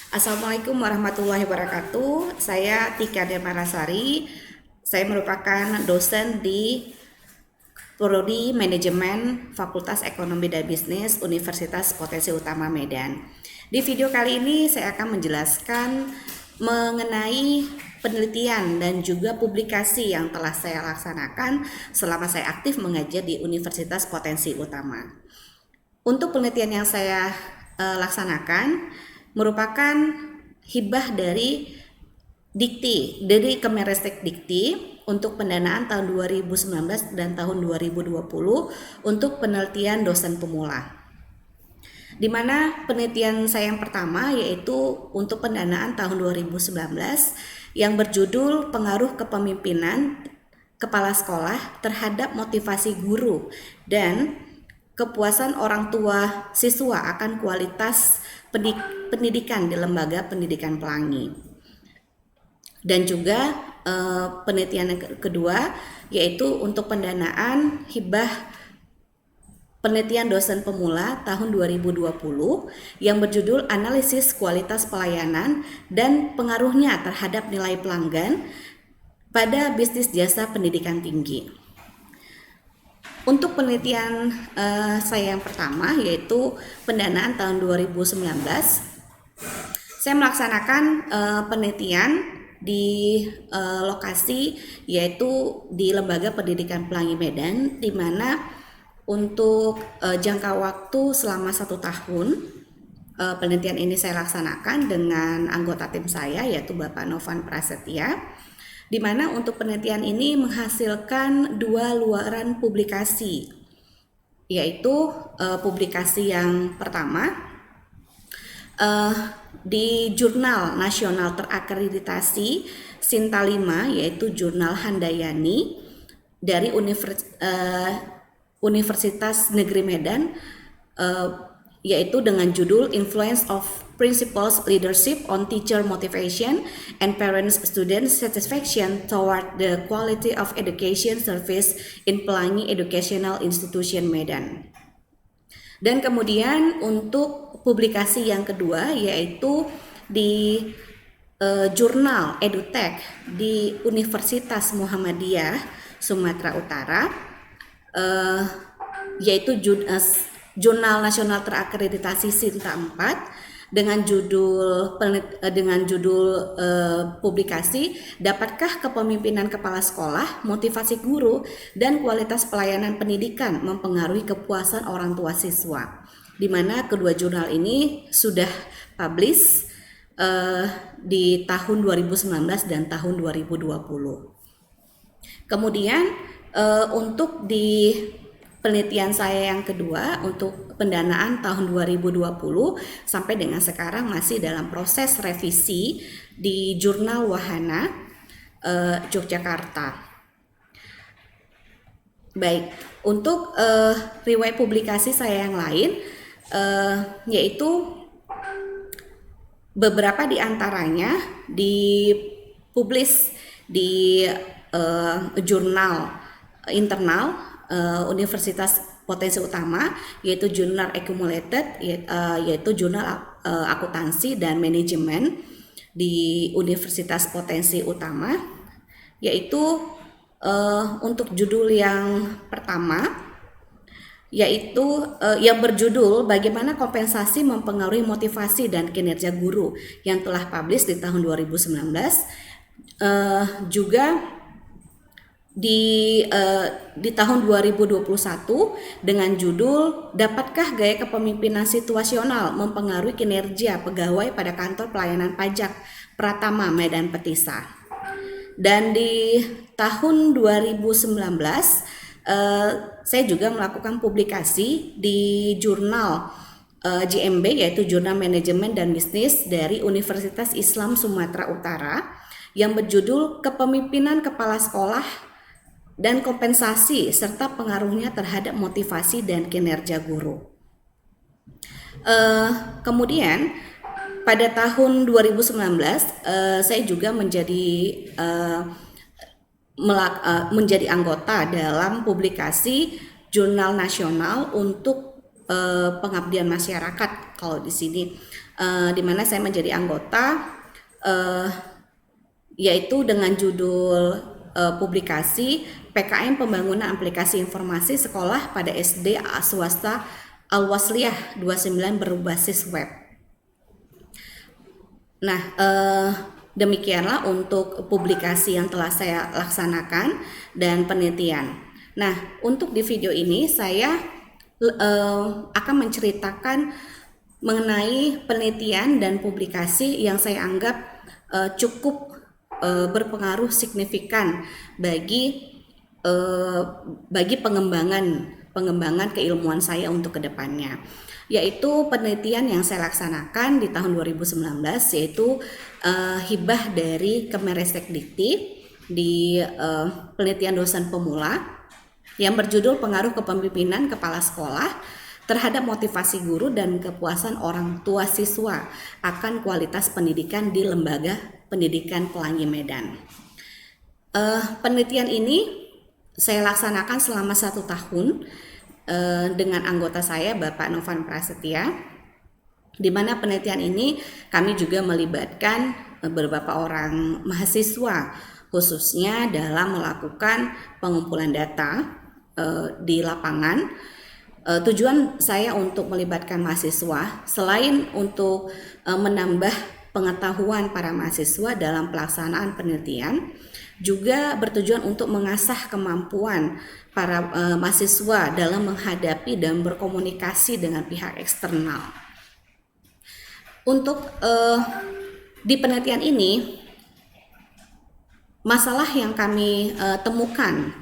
Assalamualaikum warahmatullahi wabarakatuh. Saya Tika Demarasari. Saya merupakan dosen di Prodi Manajemen Fakultas Ekonomi dan Bisnis Universitas Potensi Utama Medan. Di video kali ini saya akan menjelaskan mengenai penelitian dan juga publikasi yang telah saya laksanakan selama saya aktif mengajar di Universitas Potensi Utama. Untuk penelitian yang saya laksanakan merupakan hibah dari Kemenristek Dikti untuk pendanaan tahun 2019 dan tahun 2020 untuk penelitian dosen pemula. Di mana penelitian saya yang pertama yaitu untuk pendanaan tahun 2019 yang berjudul Pengaruh Kepemimpinan Kepala Sekolah terhadap Motivasi Guru dan Kepuasan Orang Tua Siswa akan Kualitas Pendidikan di Lembaga Pendidikan Pelangi. Dan juga penelitian yang kedua yaitu untuk pendanaan hibah penelitian dosen pemula tahun 2020 yang berjudul Analisis Kualitas Pelayanan dan Pengaruhnya terhadap Nilai Pelanggan pada Bisnis Jasa Pendidikan Tinggi. Untuk penelitian saya yang pertama yaitu pendanaan tahun 2019, saya melaksanakan penelitian di lokasi yaitu di Lembaga Pendidikan Pelangi Medan, di mana untuk jangka waktu selama 1 tahun penelitian ini saya laksanakan dengan anggota tim saya yaitu Bapak Novan Prasetya, di mana untuk penelitian ini menghasilkan 2 luaran publikasi, yaitu publikasi yang pertama di Jurnal Nasional Terakreditasi Sinta 5 yaitu Jurnal Handayani dari Universitas Negeri Medan, yaitu dengan judul Influence of Principals Leadership on Teacher Motivation and Parents Student Satisfaction Toward the Quality of Education Service in Pelangi Educational Institution Medan. Dan kemudian untuk publikasi yang kedua yaitu di Jurnal EduTech di Universitas Muhammadiyah Sumatera Utara, yaitu Jurnal Nasional Terakreditasi Sinta 4 dengan judul publikasi Dapatkah Kepemimpinan Kepala Sekolah, Motivasi Guru, dan Kualitas Pelayanan Pendidikan Mempengaruhi Kepuasan Orang Tua Siswa, di mana kedua jurnal ini sudah publish di tahun 2019 dan tahun 2020. Kemudian untuk di penelitian saya yang kedua untuk pendanaan tahun 2020 sampai dengan sekarang masih dalam proses revisi di Jurnal Wahana Yogyakarta. Baik, untuk riwayat publikasi saya yang lain yaitu beberapa di antaranya dipublis di jurnal internal Universitas Potensi Utama yaitu Jurnal Accumulated yaitu Jurnal Akuntansi dan Manajemen di Universitas Potensi Utama, yaitu untuk judul yang pertama yaitu yang berjudul Bagaimana Kompensasi Mempengaruhi Motivasi dan Kinerja Guru yang telah publish di tahun 2019, juga di tahun 2021 dengan judul Dapatkah Gaya Kepemimpinan Situasional Mempengaruhi Kinerja Pegawai pada Kantor Pelayanan Pajak Pratama Medan Petisa. Dan di tahun 2019 saya juga melakukan publikasi di jurnal JMB yaitu Jurnal Manajemen dan Bisnis dari Universitas Islam Sumatera Utara yang berjudul Kepemimpinan Kepala Sekolah dan Kompensasi serta Pengaruhnya terhadap Motivasi dan Kinerja Guru. Kemudian pada tahun 2019 saya juga menjadi anggota dalam publikasi Jurnal Nasional untuk Pengabdian Masyarakat. Kalau di sini di mana saya menjadi anggota, yaitu dengan judul publikasi PKM Pembangunan Aplikasi Informasi Sekolah pada SD Swasta Al-Wasliyah 29 berbasis web. Nah, demikianlah untuk publikasi yang telah saya laksanakan dan penelitian. Nah, untuk di video ini saya akan menceritakan mengenai penelitian dan publikasi yang saya anggap cukup berpengaruh signifikan bagi pengembangan keilmuan saya untuk kedepannya, yaitu penelitian yang saya laksanakan di tahun 2019, yaitu hibah dari Kemenristek-Dikti di penelitian dosen pemula yang berjudul Pengaruh Kepemimpinan Kepala Sekolah terhadap motivasi guru dan kepuasan orang tua siswa akan kualitas pendidikan di Lembaga Pendidikan Pelangi Medan. Penelitian ini saya laksanakan selama 1 tahun dengan anggota saya, Bapak Novan Prasetya, di mana penelitian ini kami juga melibatkan beberapa orang mahasiswa, khususnya dalam melakukan pengumpulan data di lapangan. Tujuan saya untuk melibatkan mahasiswa selain untuk menambah pengetahuan para mahasiswa dalam pelaksanaan penelitian, juga bertujuan untuk mengasah kemampuan para mahasiswa dalam menghadapi dan berkomunikasi dengan pihak eksternal. Untuk di penelitian ini, masalah yang kami temukan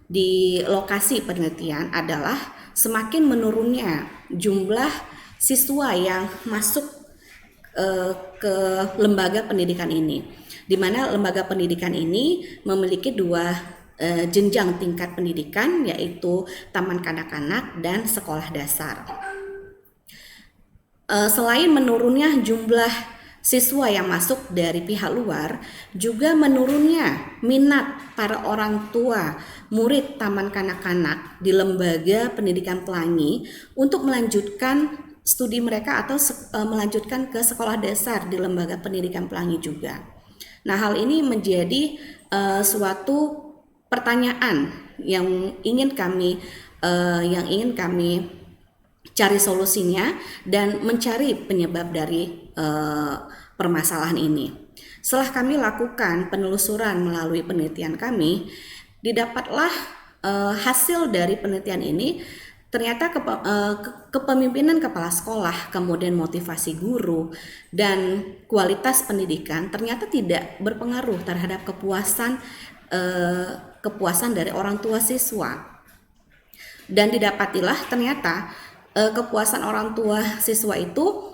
di lokasi penelitian adalah semakin menurunnya jumlah siswa yang masuk ke lembaga pendidikan ini, di mana lembaga pendidikan ini memiliki 2 jenjang tingkat pendidikan, yaitu taman kanak-kanak dan sekolah dasar. Selain menurunnya jumlah siswa yang masuk dari pihak luar, juga menurunnya minat para orang tua murid taman kanak-kanak di Lembaga Pendidikan Pelangi untuk melanjutkan studi mereka atau melanjutkan ke sekolah dasar di Lembaga Pendidikan Pelangi juga. Nah, hal ini menjadi suatu pertanyaan yang ingin kami cari solusinya dan mencari penyebab dari permasalahan ini. Setelah kami lakukan penelusuran melalui penelitian kami, didapatlah hasil dari penelitian ini. Ternyata kepemimpinan kepala sekolah, kemudian motivasi guru, dan kualitas pendidikan ternyata tidak berpengaruh terhadap kepuasan dari orang tua siswa. Dan didapatilah ternyata kepuasan orang tua siswa itu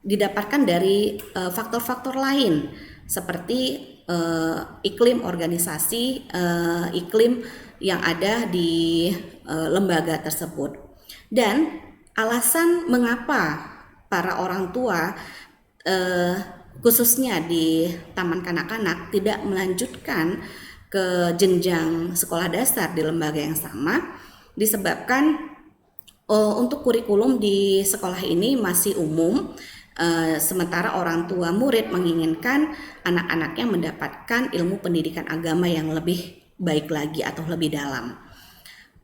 didapatkan dari faktor-faktor lain seperti iklim organisasi, iklim yang ada di lembaga tersebut. Dan alasan mengapa para orang tua khususnya di taman kanak-kanak tidak melanjutkan ke jenjang sekolah dasar di lembaga yang sama disebabkan untuk kurikulum di sekolah ini masih umum, sementara orang tua murid menginginkan anak-anaknya mendapatkan ilmu pendidikan agama yang lebih baik lagi atau lebih dalam.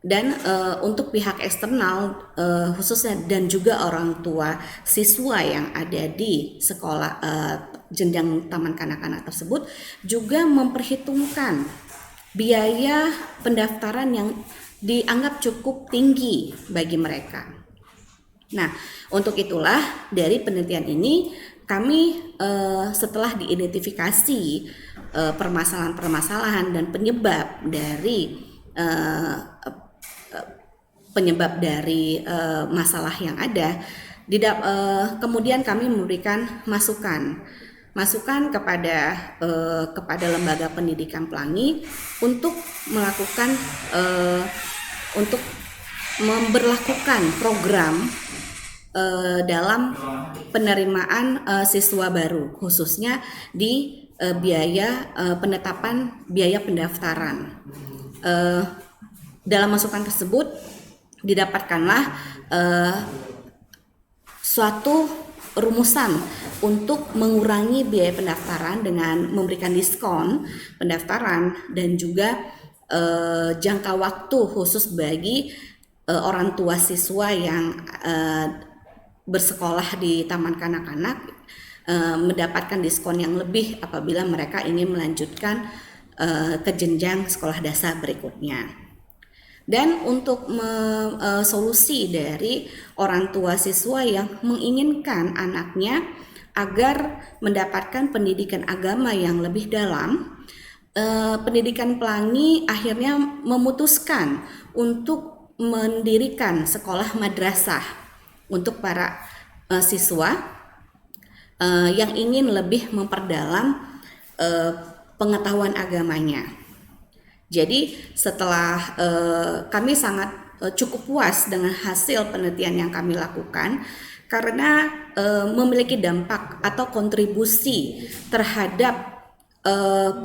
Dan untuk pihak eksternal khususnya dan juga orang tua siswa yang ada di sekolah jenjang taman kanak-kanak tersebut juga memperhitungkan biaya pendaftaran yang dianggap cukup tinggi bagi mereka. Nah, untuk itulah dari penelitian ini kami setelah diidentifikasi permasalahan-permasalahan dan penyebab dari masalah yang ada, kemudian kami memberikan masukan kepada lembaga pendidikan Pelangi untuk melakukan untuk memberlakukan program dalam penerimaan siswa baru, khususnya di penetapan biaya pendaftaran. Dalam masukan tersebut didapatkanlah suatu rumusan untuk mengurangi biaya pendaftaran dengan memberikan diskon pendaftaran dan juga jangka waktu khusus bagi orang tua siswa yang bersekolah di taman kanak-kanak mendapatkan diskon yang lebih apabila mereka ingin melanjutkan ke jenjang sekolah dasar berikutnya. Dan untuk solusi dari orang tua siswa yang menginginkan anaknya agar mendapatkan pendidikan agama yang lebih dalam, Pendidikan Pelangi akhirnya memutuskan untuk mendirikan sekolah madrasah untuk para siswa yang ingin lebih memperdalam pengetahuan agamanya. Jadi setelah kami sangat cukup puas dengan hasil penelitian yang kami lakukan karena memiliki dampak atau kontribusi terhadap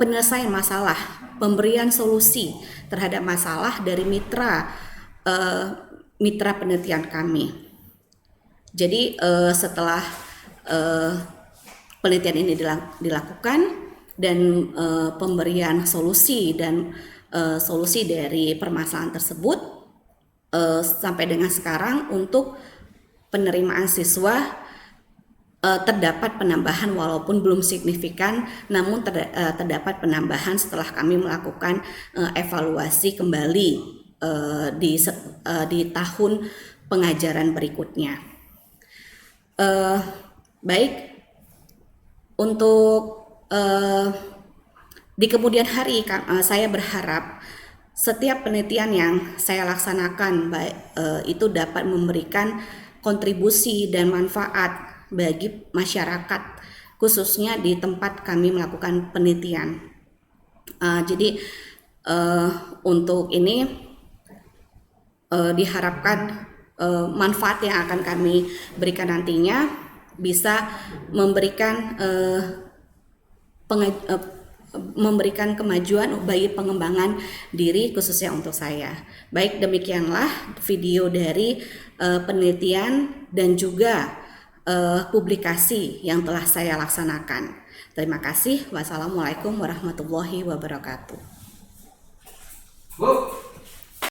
penyelesaian masalah, pemberian solusi terhadap masalah dari mitra penelitian kami. Jadi setelah penelitian ini dilakukan dan pemberian solusi dari permasalahan tersebut sampai dengan sekarang untuk penerimaan siswa terdapat penambahan walaupun belum signifikan, namun terdapat penambahan setelah kami melakukan evaluasi kembali di tahun pengajaran berikutnya. Baik, untuk di kemudian hari saya berharap setiap penelitian yang saya laksanakan itu dapat memberikan kontribusi dan manfaat bagi masyarakat, khususnya di tempat kami melakukan penelitian. Jadi untuk ini diharapkan manfaat yang akan kami berikan nantinya bisa memberikan kemajuan bagi pengembangan diri khususnya untuk saya. Baik, demikianlah video dari penelitian dan juga publikasi yang telah saya laksanakan. Terima kasih. Wassalamualaikum warahmatullahi wabarakatuh.